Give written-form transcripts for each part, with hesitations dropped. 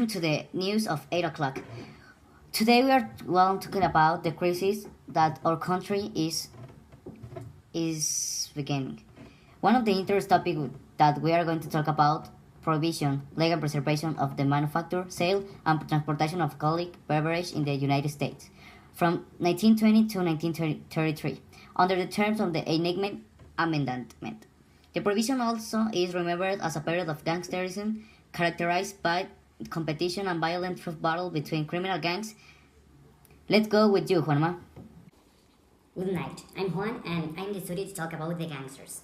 welcome to the news of 8 o'clock. Today we are talking about the crisis that our country is beginning. One of the interest topics that we are going to talk about prohibition, legal preservation of the manufacture, sale, and transportation of alcoholic beverage in the United States from 1920 to 1933 under the terms of the Enactment Amendment. The prohibition also is remembered as a period of gangsterism characterized by competition and violent truth battle between criminal gangs. Let's go with you, Juanma. Good night, I'm Juan and I'm the studio to talk about the gangsters.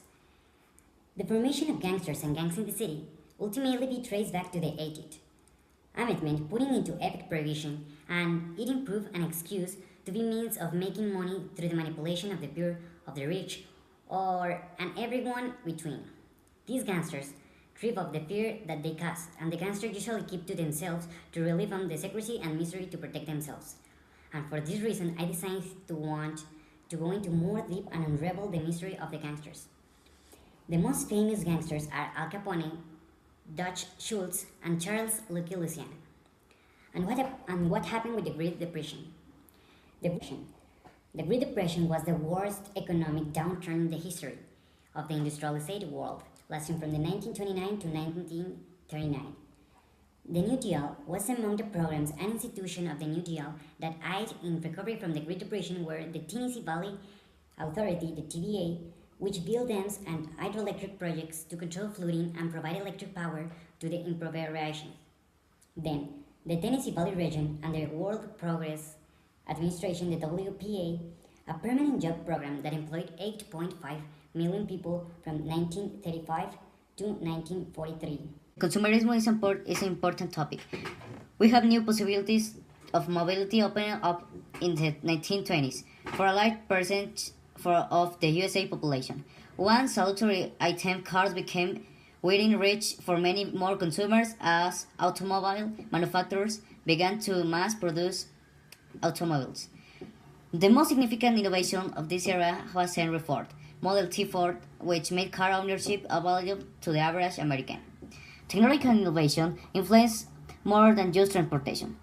The formation of gangsters and gangs in the city ultimately be traced back to the 80th amendment putting into effect prohibition, and it improved an excuse to be means of making money through the manipulation of the poor, of the rich, and everyone between. These gangsters thrive off the fear that they cause, and the gangsters usually keep to themselves to relieve from the secrecy and misery to protect themselves. And for this reason, I decided to want to go into more deep and unravel the mystery of the gangsters. The most famous gangsters are Al Capone, Dutch Schultz, and Charles Lucky Luciano. And what happened with the Great Depression? The Great Depression was the worst economic downturn in the history of the industrialized world, lasting from the 1929 to 1939. The New Deal was among the programs and institutions of the New Deal that aided in recovery from the Great Depression were the Tennessee Valley Authority, the TVA, which built dams and hydroelectric projects to control flooding and provide electric power to the impoverished. Then, the Tennessee Valley region and the World Progress Administration, the WPA, a permanent job program that employed 8.5 million people from 1935 to 1943. Consumerism is an important topic. We have new possibilities of mobility opening up in the 1920s for a large percentage of the USA population. Once luxury item cars became within reach for many more consumers as automobile manufacturers began to mass produce automobiles. The most significant innovation of this era was Henry Ford, Model T Ford, which made car ownership available to the average American. Technological innovation influenced more than just transportation.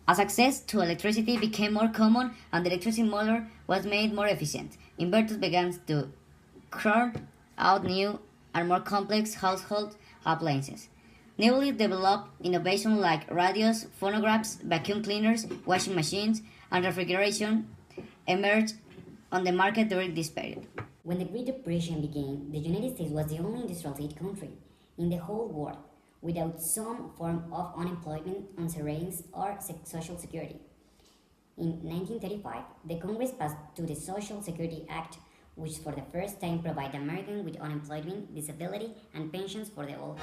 As access to electricity became more common and the electricity motor was made more efficient, inverters began to churn out new and more complex household appliances. Newly developed innovations like radios, phonographs, vacuum cleaners, washing machines, and refrigeration emerged on the market during this period. When the Great Depression began, the United States was the only industrialized country in the whole world without some form of unemployment insurance or social security. In 1935, the Congress passed the Social Security Act, which for the first time provided Americans with unemployment, disability, and pensions for the old.